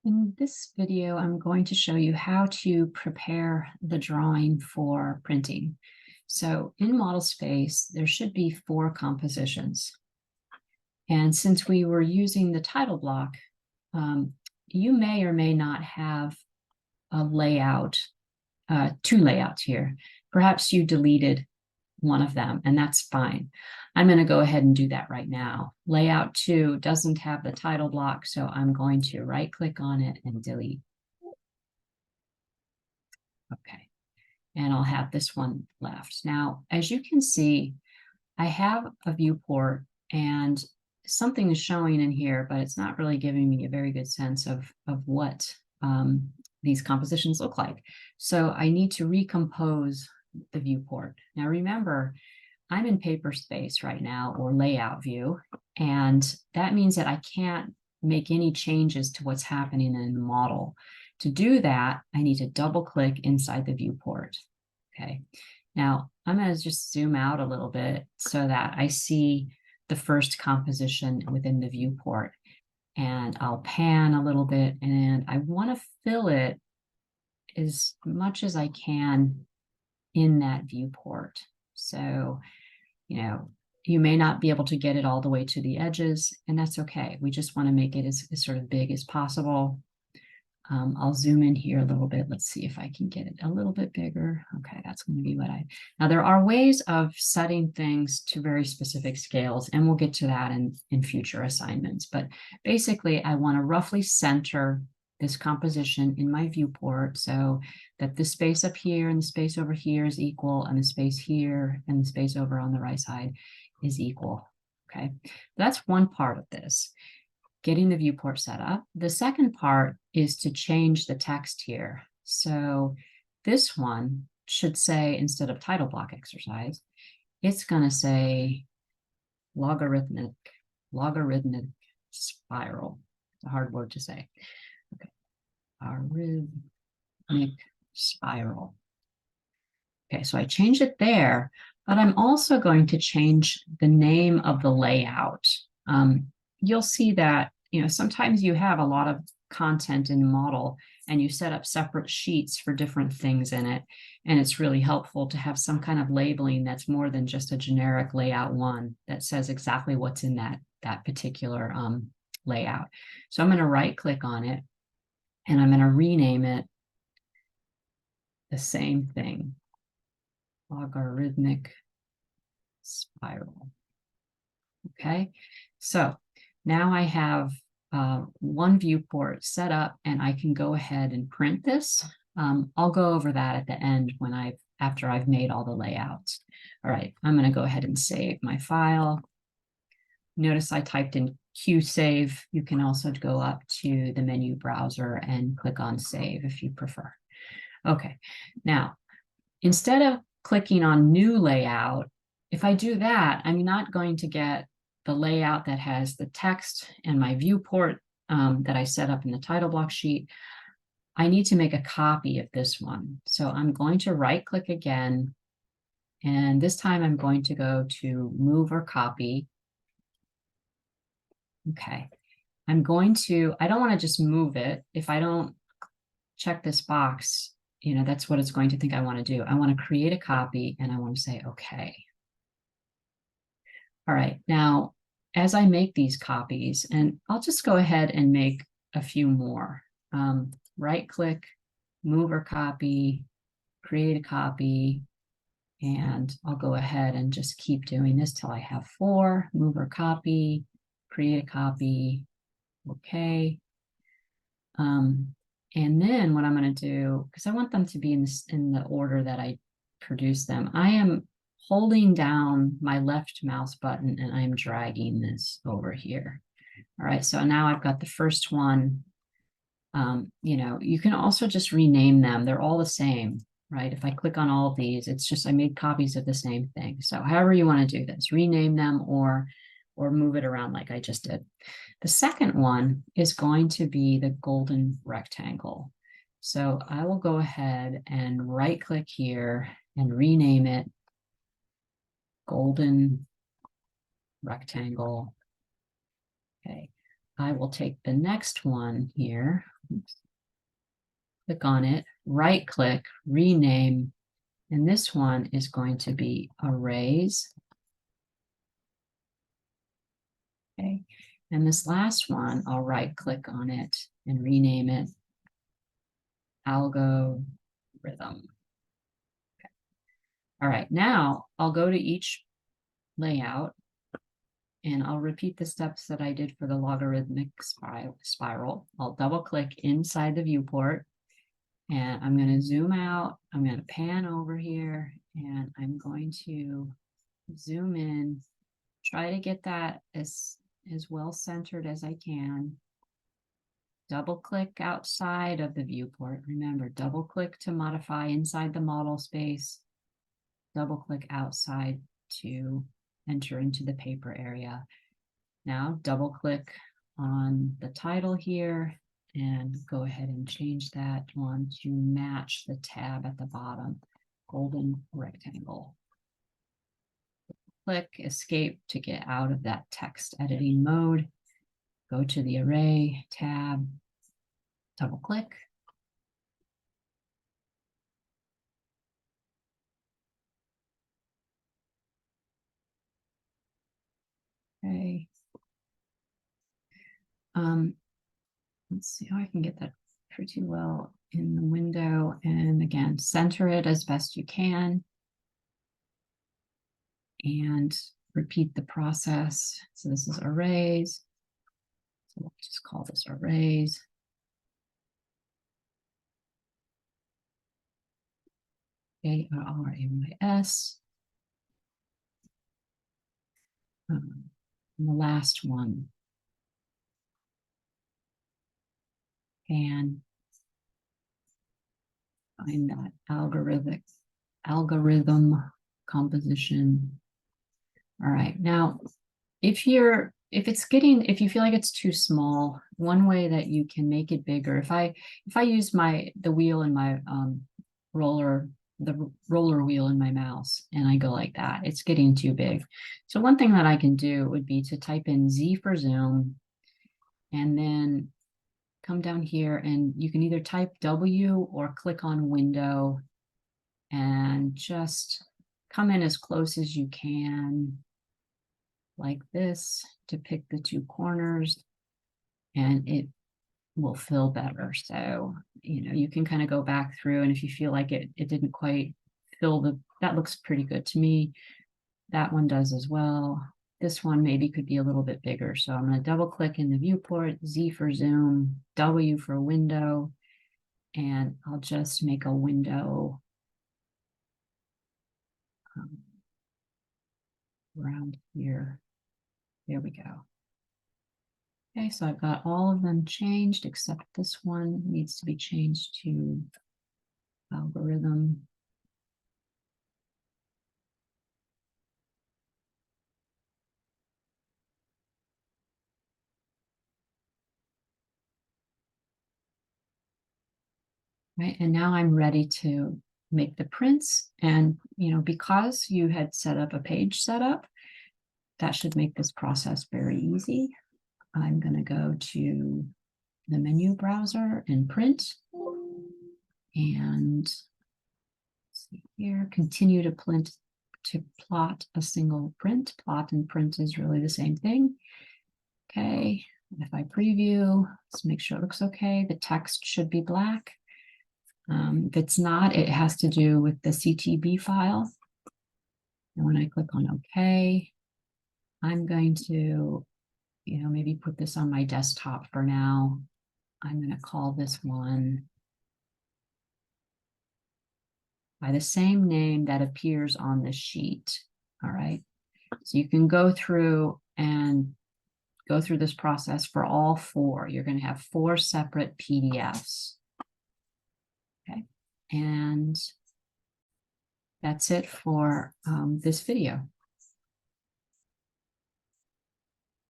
In this video, I'm going to show you how to prepare the drawing for printing. So in model space, there should be 4 compositions. And since we were using the title block, you may or may not have a layout, 2 layouts here. Perhaps you deleted one of them, and that's fine. I'm going to go ahead and do that right now. Layout 2 doesn't have the title block, so I'm going to right click on it and delete. Okay, and I'll have this one left. Now, as you can see, I have a viewport and something is showing in here, but it's not really giving me a very good sense of what these compositions look like. So I need to recompose the viewport. Now remember, I'm in paper space right now, or layout view, and that means that I can't make any changes to what's happening in the model. To do that, I need to double click inside the viewport. Okay, now I'm going to just zoom out a little bit so that I see the first composition within the viewport, and I'll pan a little bit, and I want to fill it as much as I can in that viewport. So, you may not be able to get it all the way to the edges, and that's okay. We just want to make it as sort of big as possible. I'll zoom in here a little bit. Let's see if I can get it a little bit bigger. Okay, that's going to be what now there are ways of setting things to very specific scales, and we'll get to that in future assignments. But basically, I want to roughly center this composition in my viewport so that the space up here and the space over here is equal, and the space here and the space over on the right side is equal. Okay, that's one part of this, getting the viewport set up. The second part is to change the text here. So this one should say, instead of title block exercise, it's going to say logarithmic spiral. It's a hard word to say. Okay, logarithmic spiral. Okay, so I changed it there, but I'm also going to change the name of the layout. You'll see that sometimes you have a lot of content in the model and you set up separate sheets for different things in it. And it's really helpful to have some kind of labeling that's more than just a generic layout 1 that says exactly what's in that particular layout. So I'm going to right click on it and I'm going to rename it the same thing, logarithmic spiral. Okay, so now I have one viewport set up, and I can go ahead and print this. I'll go over that at the end after I've made all the layouts. All right, I'm going to go ahead and save my file. Notice I typed in QSave. You can also go up to the menu browser and click on Save if you prefer. Okay, now instead of clicking on New Layout, if I do that, I'm not going to get the layout that has the text and my viewport that I set up in the title block sheet. I need to make a copy of this one. So I'm going to right click again, and this time I'm going to go to Move or Copy. Okay, I don't want to just move it. If I don't check this box, that's what it's going to think I want to do. I want to create a copy, and I want to say okay. All right, now as I make these copies, and I'll just go ahead and make a few more. Right click, move or copy, create a copy, and I'll go ahead and just keep doing this till I have 4. Move or copy, create a copy, okay. And then what I'm going to do, because I want them to be in the order that I produce them, I am holding down my left mouse button and I'm dragging this over here. All right, so now I've got the first one. You can also just rename them. They're all the same, right? If I click on all of these, it's just I made copies of the same thing. So however you want to do this, rename them or move it around like I just did. The second one is going to be the golden rectangle. So I will go ahead and right click here and rename it golden rectangle. Okay, I will take the next one here, Oops. Click on it, right click, rename, and this one is going to be arrays. Okay, and this last one, I'll right click on it and rename it algorithm. Okay. All right, now I'll go to each layout and I'll repeat the steps that I did for the logarithmic spiral. I'll double click inside the viewport and I'm going to zoom out. I'm going to pan over here and I'm going to zoom in, try to get that as well centered as I can. Double click outside of the viewport. Remember, double click to modify inside the model space. Double click outside to enter into the paper area. Now double click on the title here and go ahead and change that one to match the tab at the bottom, golden rectangle. Click escape to get out of that text editing mode. Go to the array tab, double click. Okay. Let's see how I can get that pretty well in the window. And again, center it as best you can. And repeat the process. So this is arrays. So we'll just call this arrays. ARRAYS. And the last one. And find that algorithm composition. All right, now if you feel like it's too small, one way that you can make it bigger, if I use the wheel in my roller wheel in my mouse and I go like that, it's getting too big. So one thing that I can do would be to type in Z for zoom and then come down here and you can either type W or click on window and just come in as close as you can like this to pick the two corners and it will fill better. So, you can kind of go back through and if you feel like it didn't quite fill that looks pretty good to me. That one does as well. This one maybe could be a little bit bigger. So I'm going to double click in the viewport, Z for zoom, W for window, and I'll just make a window around here. There we go. Okay, so I've got all of them changed except this one needs to be changed to algorithm. Right, and now I'm ready to make the prints. And, because you had set up a page setup, that should make this process very easy. I'm going to go to the menu browser and print. And see here, continue to plot a single print. Plot and print is really the same thing. Okay, if I preview, let's make sure it looks okay. The text should be black. If it's not, it has to do with the CTB file. And when I click on OK, I'm going to, maybe put this on my desktop for now. I'm going to call this one by the same name that appears on the sheet. All right. So you can go through this process for all four. You're going to have 4 separate PDFs. Okay. And that's it for this video.